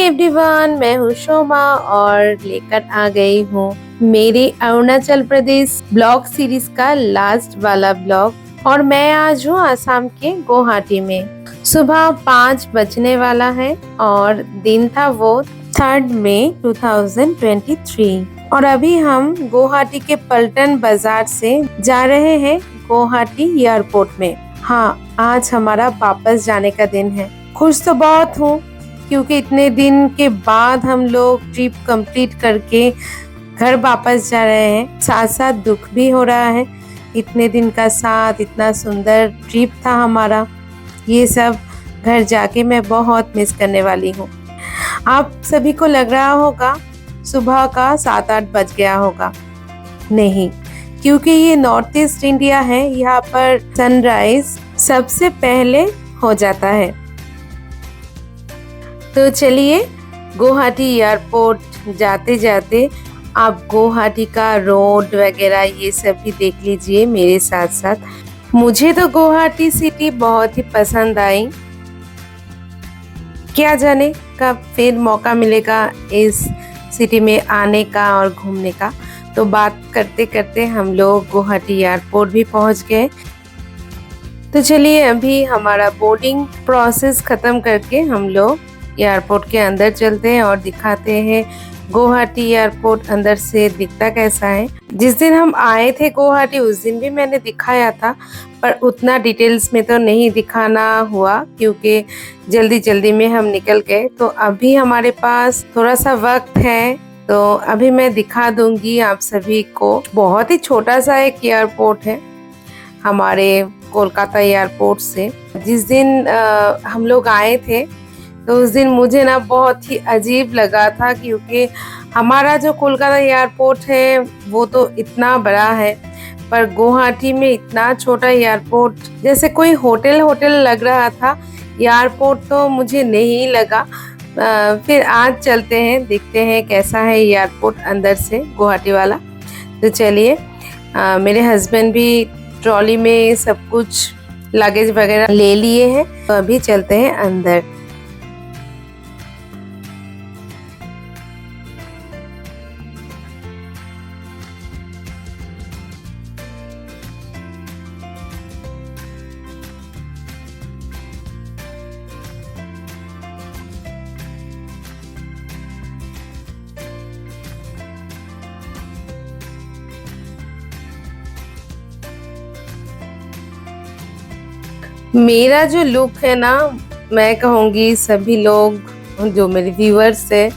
Everyone, मैं हूँ शोमा और लेकर आ गई हूँ मेरे अरुणाचल प्रदेश ब्लॉग सीरीज का लास्ट वाला ब्लॉग। और मैं आज हूँ असम के गुवाहाटी में। सुबह 5 बजने वाला है और दिन था वो 3 मई 2023। और अभी हम गुवाहाटी के पलटन बाजार से जा रहे हैं गुवाहाटी एयरपोर्ट में। हाँ, आज हमारा वापस जाने का दिन है। खुश तो बहुत हूँ क्योंकि इतने दिन के बाद हम लोग ट्रिप कंप्लीट करके घर वापस जा रहे हैं। साथ साथ दुख भी हो रहा है। इतने दिन का साथ, इतना सुंदर ट्रिप था हमारा, ये सब घर जाके मैं बहुत मिस करने वाली हूँ। आप सभी को लग रहा होगा सुबह का 7-8 बज गया होगा। नहीं, क्योंकि ये नॉर्थ ईस्ट इंडिया है, यहाँ पर सनराइज सबसे पहले हो जाता है। तो चलिए गुवाहाटी एयरपोर्ट जाते जाते आप गुवाहाटी का रोड वगैरह ये सब भी देख लीजिए मेरे साथ साथ। मुझे तो गुवाहाटी सिटी बहुत ही पसंद आई। क्या जाने कब फिर मौका मिलेगा इस सिटी में आने का और घूमने का। तो बात करते करते हम लोग गुवाहाटी एयरपोर्ट भी पहुंच गए। तो चलिए अभी हमारा बोर्डिंग प्रोसेस खत्म करके हम लोग एयरपोर्ट के अंदर चलते हैं और दिखाते हैं गुवाहाटी एयरपोर्ट अंदर से दिखता कैसा है। जिस दिन हम आए थे गुवाहाटी उस दिन भी मैंने दिखाया था, पर उतना डिटेल्स में तो नहीं दिखाना हुआ क्योंकि जल्दी जल्दी में हम निकल गए। तो अभी हमारे पास थोड़ा सा वक्त है, तो अभी मैं दिखा दूंगी आप सभी को। बहुत ही छोटा सा एक एयरपोर्ट है हमारे कोलकाता एयरपोर्ट से। जिस दिन हम लोग आए थे तो उस दिन मुझे ना बहुत ही अजीब लगा था क्योंकि हमारा जो कोलकाता एयरपोर्ट है वो तो इतना बड़ा है, पर गुवाहाटी में इतना छोटा एयरपोर्ट, जैसे कोई होटल लग रहा था। एयरपोर्ट तो मुझे नहीं लगा। फिर आज चलते हैं, देखते हैं कैसा है एयरपोर्ट अंदर से गुवाहाटी वाला। तो चलिए, मेरे हस्बैंड भी ट्रॉली में सब कुछ लगेज वगैरह ले लिए हैं, तो अभी चलते हैं अंदर। मेरा जो लुक है ना, मैं कहूँगी सभी लोग जो मेरे व्यूअर्स है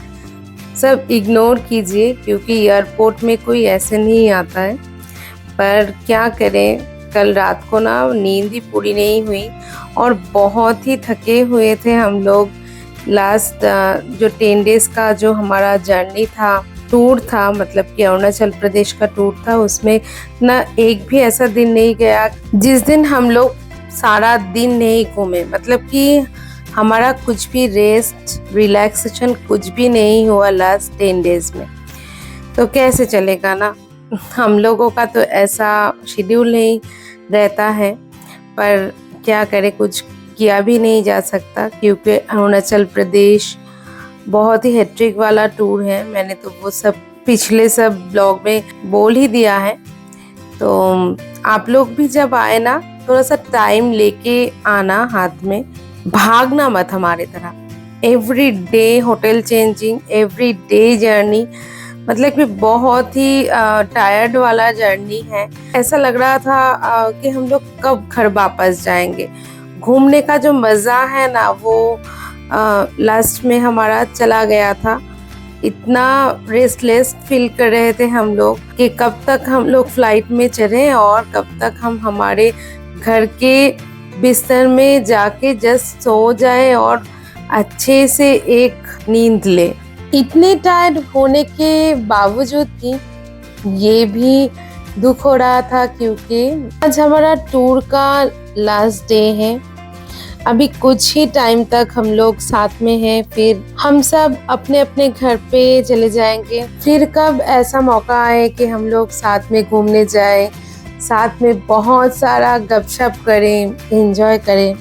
सब इग्नोर कीजिए क्योंकि एयरपोर्ट में कोई ऐसे नहीं आता है। पर क्या करें, कल रात को ना नींद ही पूरी नहीं हुई और बहुत ही थके हुए थे हम लोग। लास्ट जो 10 डेज का जो हमारा जर्नी था, टूर था, मतलब कि अरुणाचल प्रदेश का टूर था, उसमें ना एक भी ऐसा दिन नहीं गया जिस दिन हम लोग सारा दिन नहीं घूमे। मतलब कि हमारा कुछ भी रेस्ट रिलैक्सेशन कुछ भी नहीं हुआ लास्ट 10 डेज में। तो कैसे चलेगा ना, हम लोगों का तो ऐसा शेड्यूल नहीं रहता है, पर क्या करें, कुछ किया भी नहीं जा सकता क्योंकि अरुणाचल प्रदेश बहुत ही हैट्रिक वाला टूर है। मैंने तो वो सब पिछले सब ब्लॉग में बोल ही दिया है। तो आप लोग भी जब आए ना, थोड़ा सा टाइम लेके आना, हाथ में भागना मत हमारे तरह। Every day hotel changing, every day journey, मतलब कि बहुत ही टायर्ड वाला जर्नी है। ऐसा लग रहा था कि हम लोग कब घर वापस जाएंगे। घूमने का जो मज़ा है ना वो लास्ट में हमारा चला गया था। इतना रेस्टलेस फील कर रहे थे हम लोग कि कब तक हम लोग फ्लाइट में चढ़े और कब तक हम हमारे घर के बिस्तर में जाके जस्ट सो जाए और अच्छे से एक नींद ले। इतने टायर्ड होने के बावजूद भी ये भी दुख हो रहा था क्योंकि आज हमारा टूर का लास्ट डे है। अभी कुछ ही टाइम तक हम लोग साथ में हैं, फिर हम सब अपने अपने घर पे चले जाएंगे। फिर कब ऐसा मौका आए कि हम लोग साथ में घूमने जाए, साथ में बहुत सारा गपशप करें, एंजॉय करें,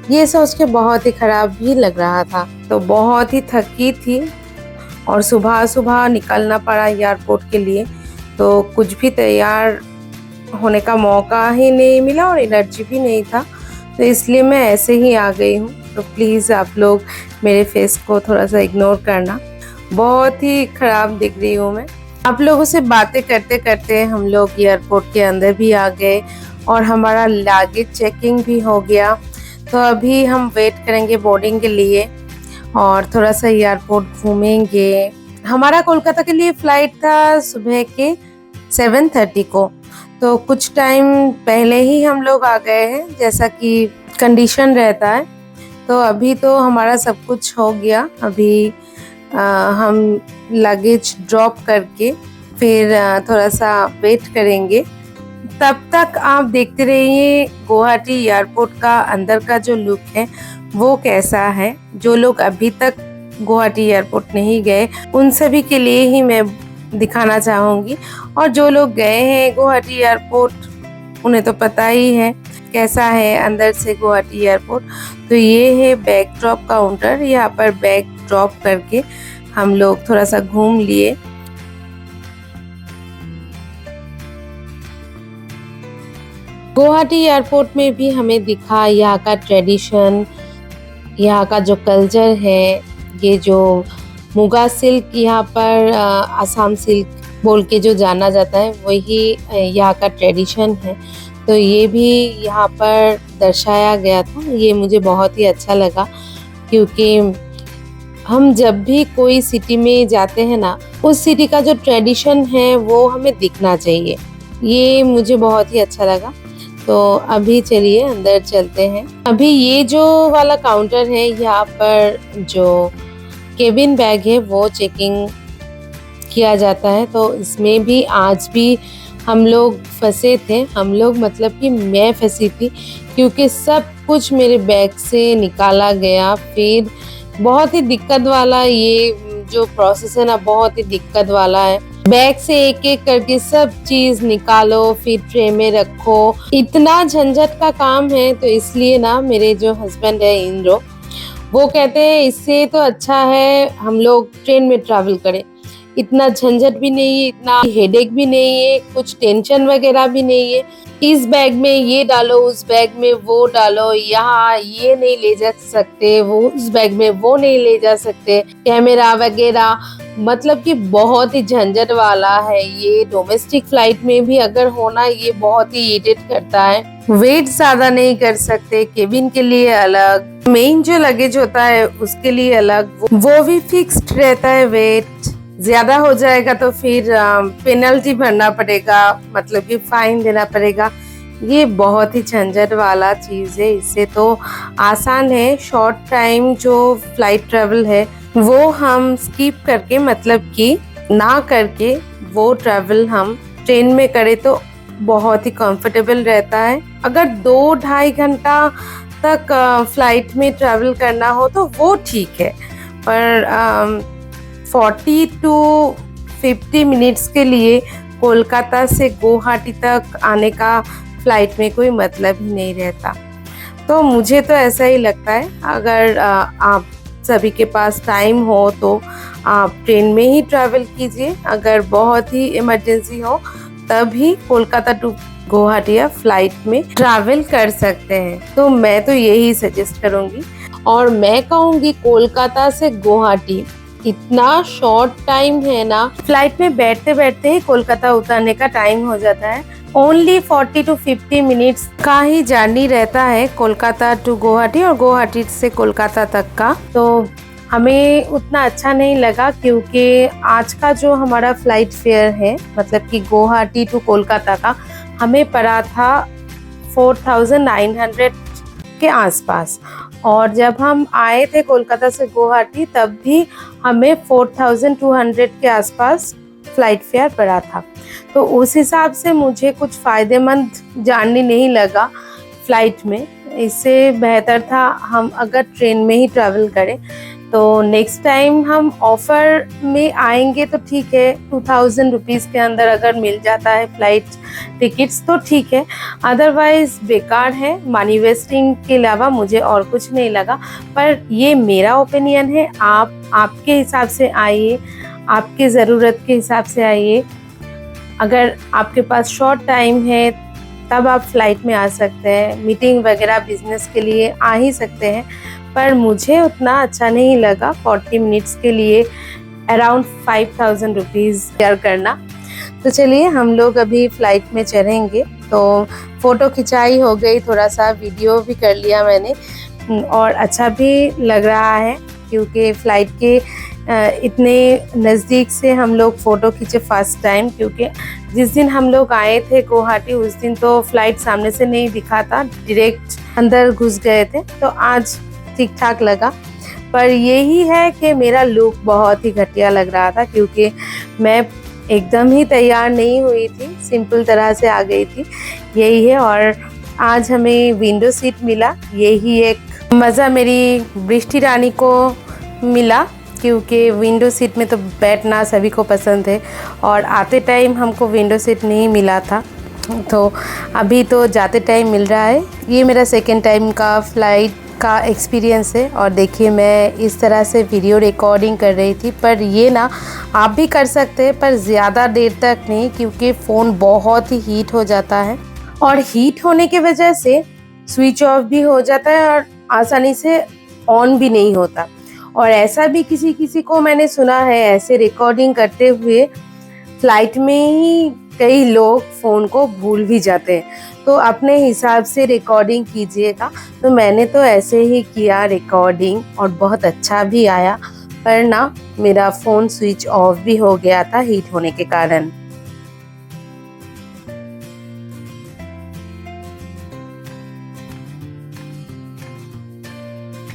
ये सोच के बहुत ही खराब भी लग रहा था। तो बहुत ही थकी थी और सुबह सुबह निकलना पड़ा एयरपोर्ट के लिए, तो कुछ भी तैयार होने का मौका ही नहीं मिला और एनर्जी भी नहीं था, तो इसलिए मैं ऐसे ही आ गई हूँ। तो प्लीज़ आप लोग मेरे फेस को थोड़ा सा इग्नोर करना, बहुत ही ख़राब दिख रही हूँ मैं। आप लोगों से बातें करते करते हम लोग एयरपोर्ट के अंदर भी आ गए और हमारा लगेज चेकिंग भी हो गया। तो अभी हम वेट करेंगे बोर्डिंग के लिए और थोड़ा सा एयरपोर्ट घूमेंगे। हमारा कोलकाता के लिए फ़्लाइट था सुबह के 7:30 को, तो कुछ टाइम पहले ही हम लोग आ गए हैं, जैसा कि कंडीशन रहता है। तो अभी तो हमारा सब कुछ हो गया। अभी हम लगेज ड्रॉप करके फिर थोड़ा सा वेट करेंगे। तब तक आप देखते रहिए गुवाहाटी एयरपोर्ट का अंदर का जो लुक है वो कैसा है। जो लोग अभी तक गुवाहाटी एयरपोर्ट नहीं गए उन सभी के लिए ही मैं दिखाना चाहूँगी, और जो लोग गए हैं गुवाहाटी एयरपोर्ट उन्हें तो पता ही है कैसा है अंदर से गुवाहाटी एयरपोर्ट। तो ये है बैग ड्रॉप काउंटर, यहाँ पर बैग ड्रॉप करके हम लोग थोड़ा सा घूम लिए। गुवाहाटी एयरपोर्ट में भी हमें दिखा यहाँ का ट्रेडिशन, यहाँ का जो कल्चर है, ये जो मुगा सिल्क यहाँ पर आसाम सिल्क बोल के जो जाना जाता है वही यहाँ का ट्रेडिशन है। तो ये भी यहाँ पर दर्शाया गया था। ये मुझे बहुत ही अच्छा लगा, क्योंकि हम जब भी कोई सिटी में जाते हैं ना, उस सिटी का जो ट्रेडिशन है वो हमें दिखना चाहिए। ये मुझे बहुत ही अच्छा लगा। तो अभी चलिए अंदर चलते हैं। अभी ये जो वाला काउंटर है, यहाँ पर जो केबिन बैग है वो चेकिंग किया जाता है। तो इसमें भी आज भी हम लोग फंसे थे। हम लोग मतलब कि मैं फंसी थी, क्योंकि सब कुछ मेरे बैग से निकाला गया। फिर बहुत ही दिक्कत वाला ये जो प्रोसेस है ना, बहुत ही दिक्कत वाला है। बैग से एक एक करके सब चीज निकालो, फिर ट्रे में रखो, इतना झंझट का काम है। तो इसलिए ना मेरे जो हस्बैंड है इंद्रो, वो कहते हैं इससे तो अच्छा है हम लोग ट्रेन में ट्रैवल करें। इतना झंझट भी नहीं है, इतना हेडेक भी नहीं है, कुछ टेंशन वगैरह भी नहीं है। इस बैग में ये डालो, उस बैग में वो डालो, यहाँ ये नहीं ले जा सकते, वो उस बैग में वो नहीं ले जा सकते, कैमरा वगैरह, मतलब कि बहुत ही झंझट वाला है। ये डोमेस्टिक फ्लाइट में भी अगर होना, ये बहुत ही इरिटेट करता है। वेट ज्यादा नहीं कर सकते, केबिन के लिए अलग, मेन जो लगेज होता है उसके लिए अलग, वो भी फिक्स्ड रहता है। वेट ज्यादा हो जाएगा तो फिर पेनल्टी भरना पड़ेगा, मतलब कि फाइन देना पड़ेगा। ये बहुत ही झंझट वाला चीज है। इससे तो आसान है शॉर्ट टाइम जो फ्लाइट ट्रेवल है वो हम स्किप करके, मतलब कि ना करके वो ट्रेवल हम ट्रेन में करें तो बहुत ही कंफर्टेबल रहता है। अगर 2-2.5 घंटा तक फ्लाइट में ट्रैवल करना हो तो वो ठीक है, पर 40 to 50 मिनट्स के लिए कोलकाता से गुवाहाटी तक आने का फ्लाइट में कोई मतलब ही नहीं रहता। तो मुझे तो ऐसा ही लगता है। अगर आप सभी के पास टाइम हो तो आप ट्रेन में ही ट्रैवल कीजिए। अगर बहुत ही इमरजेंसी हो तभी कोलकाता टू गुवाहाटी या फ्लाइट में ट्रैवल कर सकते हैं। तो मैं तो यही सजेस्ट करूंगी, और मैं कहूँगी कोलकाता से गुवाहाटी इतना शॉर्ट टाइम है ना, फ्लाइट में बैठते बैठते ही कोलकाता उतरने का टाइम हो जाता है। ओनली 40 to 50 मिनट्स का ही जर्नी रहता है कोलकाता टू गुवाहाटी और गुवाहाटी से कोलकाता तक का। तो हमें उतना अच्छा नहीं लगा, क्योंकि आज का जो हमारा फ्लाइट फेयर है, मतलब कि गुवाहाटी टू कोलकाता का, हमें पड़ा था 4900 के आसपास, और जब हम आए थे कोलकाता से गुवाहाटी तब भी हमें 4200 के आसपास फ्लाइट फेयर पड़ा था। तो उस हिसाब से मुझे कुछ फ़ायदेमंद जर्नी नहीं लगा फ्लाइट में। इससे बेहतर था हम अगर ट्रेन में ही ट्रैवल करें, तो नेक्स्ट टाइम हम ऑफ़र में आएंगे तो ठीक है, 2000 रुपीज़ के अंदर अगर मिल जाता है फ्लाइट टिकट्स तो ठीक है, अदरवाइज़ बेकार है। मनी वेस्टिंग के अलावा मुझे और कुछ नहीं लगा, पर ये मेरा ओपिनियन है। आप आपके हिसाब से आइए, आपके ज़रूरत के हिसाब से आइए। अगर आपके पास शॉर्ट टाइम है तब आप फ्लाइट में आ सकते हैं, मीटिंग वगैरह बिजनेस के लिए आ ही सकते हैं, पर मुझे उतना अच्छा नहीं लगा 40 मिनट्स के लिए अराउंड 5000 रुपीज़ शेयर करना। तो चलिए हम लोग अभी फ़्लाइट में चढ़ेंगे। तो फ़ोटो खिंचाई हो गई, थोड़ा सा वीडियो भी कर लिया मैंने, और अच्छा भी लग रहा है क्योंकि फ़्लाइट के इतने नज़दीक से हम लोग फ़ोटो खींचे फर्स्ट टाइम। क्योंकि जिस दिन हम लोग आए थे गुवाहाटी उस दिन तो फ़्लाइट सामने से नहीं दिखा था, डायरेक्ट अंदर घुस गए थे, तो आज ठीक ठाक लगा। पर यही है कि मेरा लुक बहुत ही घटिया लग रहा था क्योंकि मैं एकदम ही तैयार नहीं हुई थी, सिंपल तरह से आ गई थी, यही है। और आज हमें विंडो सीट मिला, यही एक मज़ा मेरी बृष्टि रानी को मिला क्योंकि विंडो सीट में तो बैठना सभी को पसंद है और आते टाइम हमको विंडो सीट नहीं मिला था, तो अभी तो जाते टाइम मिल रहा है। ये मेरा सेकेंड टाइम का फ़्लाइट का एक्सपीरियंस है। और देखिए मैं इस तरह से वीडियो रिकॉर्डिंग कर रही थी, पर ये ना आप भी कर सकते हैं पर ज़्यादा देर तक नहीं क्योंकि फ़ोन बहुत ही हीट हो जाता है, और हीट होने की वजह से स्विच ऑफ भी हो जाता है और आसानी से ऑन भी नहीं होता। और ऐसा भी किसी किसी को मैंने सुना है, ऐसे रिकॉर्डिंग करते हुए फ़्लाइट में ही कई लोग फ़ोन को भूल भी जाते हैं। तो अपने हिसाब से रिकॉर्डिंग कीजिएगा। तो मैंने तो ऐसे ही किया रिकॉर्डिंग और बहुत अच्छा भी आया, पर ना मेरा फ़ोन स्विच ऑफ भी हो गया था हीट होने के कारण।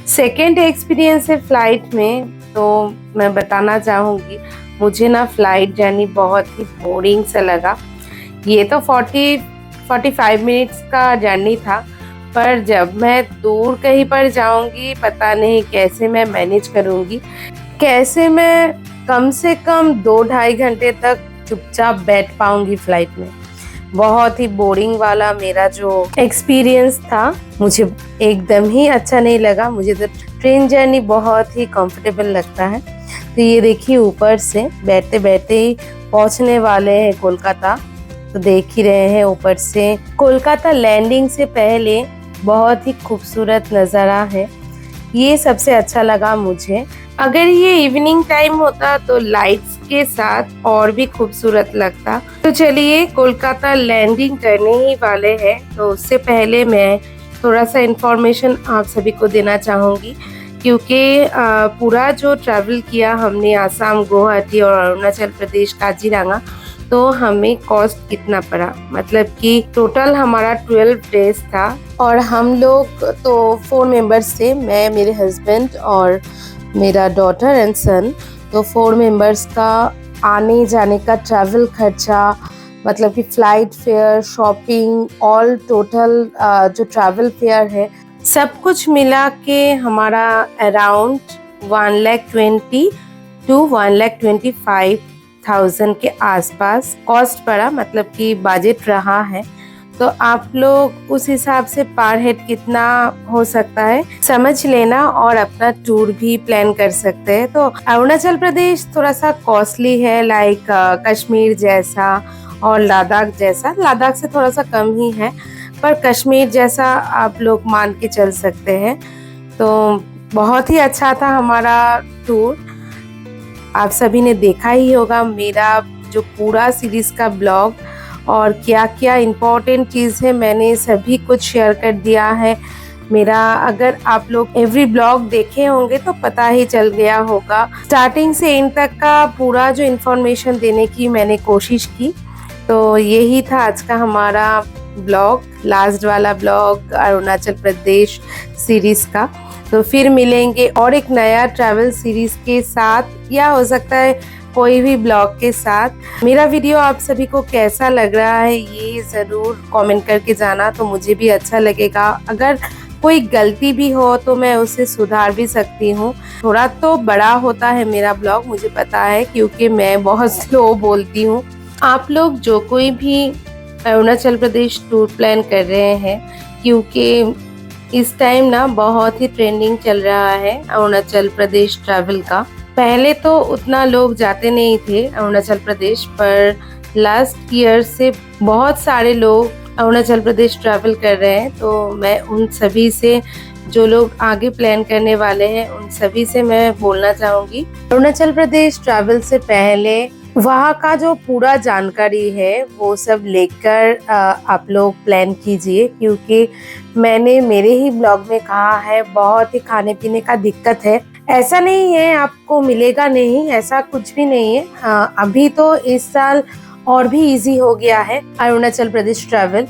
सेकेंड एक्सपीरियंस है फ़्लाइट में, तो मैं बताना चाहूँगी मुझे ना फ़्लाइट जर्नी बहुत ही बोरिंग सा लगा। ये तो 45 मिनट्स का जर्नी था, पर जब मैं दूर कहीं पर जाऊंगी पता नहीं कैसे मैं मैनेज करूंगी, कैसे मैं कम से कम 2-2.5 घंटे तक चुपचाप बैठ पाऊंगी फ़्लाइट में। बहुत ही बोरिंग वाला मेरा जो एक्सपीरियंस था, मुझे एकदम ही अच्छा नहीं लगा। मुझे तो ट्रेन जर्नी बहुत ही कंफर्टेबल लगता है। तो ये देखिए ऊपर से बैठते बैठते ही पहुंचने वाले हैं कोलकाता, तो देख ही रहे हैं ऊपर से कोलकाता लैंडिंग से पहले बहुत ही खूबसूरत नज़ारा है, ये सबसे अच्छा लगा मुझे। अगर ये इवनिंग टाइम होता तो लाइट्स के साथ और भी खूबसूरत लगता। तो चलिए कोलकाता लैंडिंग करने ही वाले हैं, तो उससे पहले मैं थोड़ा सा इन्फॉर्मेशन आप सभी को देना चाहूँगी क्योंकि पूरा जो ट्रैवल किया हमने आसाम, गुवाहाटी और अरुणाचल प्रदेश काजीरंगा, तो हमें कॉस्ट कितना पड़ा, मतलब कि टोटल हमारा 12 डेज था और हम लोग तो 4 मेंबर्स थे, मैं, मेरे हस्बैंड और मेरा डॉटर एंड सन। तो 4 मेंबर्स का आने जाने का ट्रैवल खर्चा, मतलब कि flight fair, shopping, all total जो ट्रैवल फेयर है सब कुछ मिला के हमारा अराउंड 1,20,000 to 1,25,000 के आसपास कॉस्ट पड़ा, मतलब कि बजट रहा है। तो आप लोग उस हिसाब से पर हेड कितना हो सकता है समझ लेना और अपना टूर भी प्लान कर सकते हैं। तो अरुणाचल प्रदेश थोड़ा सा कॉस्टली है, लाइक कश्मीर जैसा और लद्दाख जैसा, लद्दाख से थोड़ा सा कम ही है, पर कश्मीर जैसा आप लोग मान के चल सकते हैं। तो बहुत ही अच्छा था हमारा टूर, आप सभी ने देखा ही होगा मेरा जो पूरा सीरीज़ का ब्लॉग, और क्या क्या इम्पोर्टेंट चीज़ है मैंने सभी कुछ शेयर कर दिया है मेरा। अगर आप लोग एवरी ब्लॉग देखे होंगे तो पता ही चल गया होगा, स्टार्टिंग से एंड तक का पूरा जो इन्फॉर्मेशन देने की मैंने कोशिश की। तो यही था आज का हमारा ब्लॉग, लास्ट वाला ब्लॉग अरुणाचल प्रदेश सीरीज़ का। तो फिर मिलेंगे और एक नया ट्रैवल सीरीज़ के साथ, या हो सकता है कोई भी ब्लॉग के साथ। मेरा वीडियो आप सभी को कैसा लग रहा है ये ज़रूर कमेंट करके जाना, तो मुझे भी अच्छा लगेगा। अगर कोई गलती भी हो तो मैं उसे सुधार भी सकती हूँ। थोड़ा तो बड़ा होता है मेरा ब्लॉग, मुझे पता है, क्योंकि मैं बहुत स्लो बोलती हूँ। आप लोग जो कोई भी अरुणाचल प्रदेश टूर प्लान कर रहे हैं, क्योंकि इस टाइम ना बहुत ही ट्रेंडिंग चल रहा है अरुणाचल प्रदेश ट्रैवल का। पहले तो उतना लोग जाते नहीं थे अरुणाचल प्रदेश, पर लास्ट ईयर से बहुत सारे लोग अरुणाचल प्रदेश ट्रैवल कर रहे हैं। तो मैं उन सभी से, जो लोग आगे प्लान करने वाले हैं, उन सभी से मैं बोलना चाहूँगी, अरुणाचल प्रदेश ट्रैवल से पहले वहाँ का जो पूरा जानकारी है वो सब लेकर आप लोग प्लान कीजिए। क्योंकि मैंने मेरे ही ब्लॉग में कहा है, बहुत ही खाने पीने का दिक्कत है। ऐसा नहीं है आपको मिलेगा नहीं, ऐसा कुछ भी नहीं है। अभी तो इस साल और भी इजी हो गया है अरुणाचल प्रदेश ट्रैवल।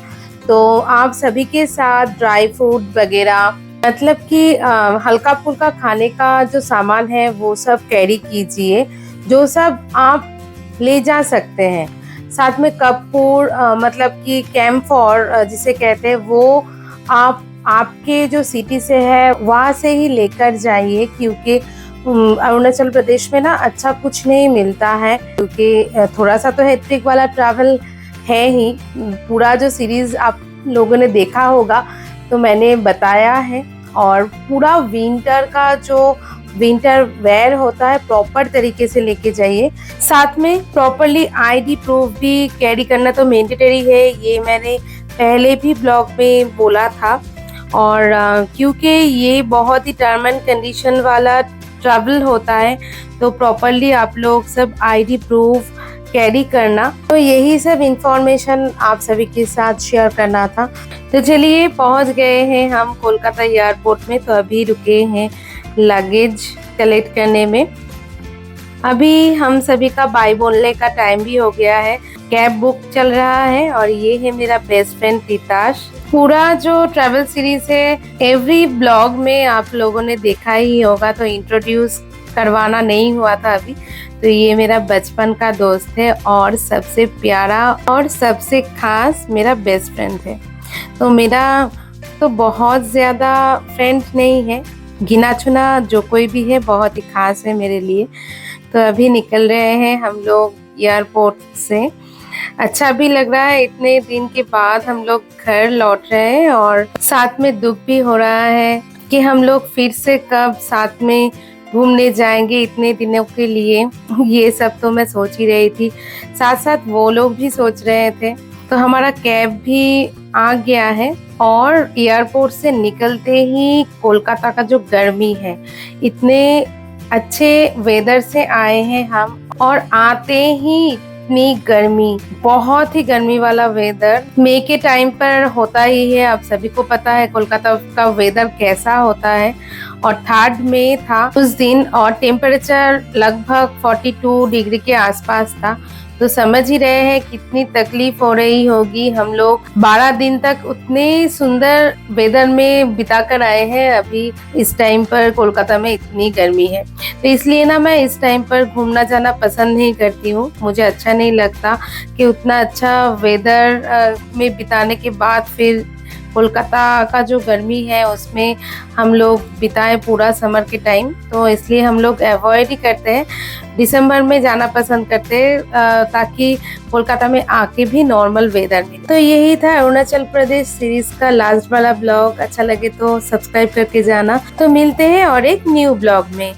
तो आप सभी के साथ ड्राई फ्रूट वगैरह, मतलब कि हल्का फुल्का खाने का जो सामान है वो सब कैरी कीजिए, जो सब आप ले जा सकते हैं। साथ में कपूर, मतलब कि कैम्फर जिसे कहते हैं, वो आप आपके जो सिटी से है वहाँ से ही लेकर जाइए। क्योंकि अरुणाचल प्रदेश में ना अच्छा कुछ नहीं मिलता है, क्योंकि थोड़ा सा तो हेक्टिक वाला ट्रैवल है ही। पूरा जो सीरीज आप लोगों ने देखा होगा तो मैंने बताया है। और पूरा विंटर का जो विंटर वेयर होता है प्रॉपर तरीके से लेके जाइए। साथ में प्रॉपरली आईडी प्रूफ भी कैरी करना तो मैंडेटरी है, ये मैंने पहले भी ब्लॉग में बोला था। और क्योंकि ये बहुत ही टर्म एंड कंडीशन वाला ट्रैवल होता है, तो प्रॉपरली आप लोग सब आईडी प्रूफ कैरी करना। तो यही सब इंफॉर्मेशन आप सभी के साथ शेयर करना था। तो चलिए, पहुंच गए हैं हम कोलकाता एयरपोर्ट में। तो अभी रुके हैं लगेज कलेक्ट करने में। अभी हम सभी का बाय बोलने का टाइम भी हो गया है। कैब बुक चल रहा है और ये है मेरा बेस्ट फ्रेंड तिताश। पूरा जो ट्रैवल सीरीज है, एवरी ब्लॉग में आप लोगों ने देखा ही होगा, तो इंट्रोड्यूस करवाना नहीं हुआ था अभी। तो ये मेरा बचपन का दोस्त है और सबसे प्यारा और सबसे खास मेरा बेस्ट फ्रेंड है। तो मेरा तो बहुत ज़्यादा फ्रेंड नहीं है, गिना चुना जो कोई भी है बहुत ही खास है मेरे लिए। तो अभी निकल रहे हैं हम लोग एयरपोर्ट से। अच्छा भी लग रहा है, इतने दिन के बाद हम लोग घर लौट रहे हैं। और साथ में दुख भी हो रहा है कि हम लोग फिर से कब साथ में घूमने जाएंगे इतने दिनों के लिए। ये सब तो मैं सोच ही रही थी, साथ साथ वो लोग भी सोच रहे थे। तो हमारा कैब भी आ गया है और एयरपोर्ट से निकलते ही कोलकाता का जो गर्मी है, इतने अच्छे वेदर से आए हैं हम, और आते ही इतनी गर्मी, बहुत ही गर्मी वाला वेदर। मई के टाइम पर होता ही है, आप सभी को पता है कोलकाता का वेदर कैसा होता है। और 3 मई था उस दिन और टेम्परेचर लगभग 42 डिग्री के आसपास था। तो समझ ही रहे हैं कितनी तकलीफ हो रही होगी। हम लोग 12 दिन तक उतने सुंदर वेदर में बिता कर आए हैं। अभी इस टाइम पर कोलकाता में इतनी गर्मी है, तो इसलिए ना मैं इस टाइम पर घूमना जाना पसंद नहीं करती हूँ। मुझे अच्छा नहीं लगता कि उतना अच्छा वेदर में बिताने के बाद फिर कोलकाता का जो गर्मी है उसमें हम लोग बिताएं पूरा समर के टाइम। तो इसलिए हम लोग अवॉइड ही करते हैं, दिसंबर में जाना पसंद करते हैं, ताकि कोलकाता में आके भी नॉर्मल वेदर मिले। तो यही था अरुणाचल प्रदेश सीरीज का लास्ट वाला ब्लॉग। अच्छा लगे तो सब्सक्राइब करके जाना। तो मिलते हैं और एक न्यू ब्लॉग में।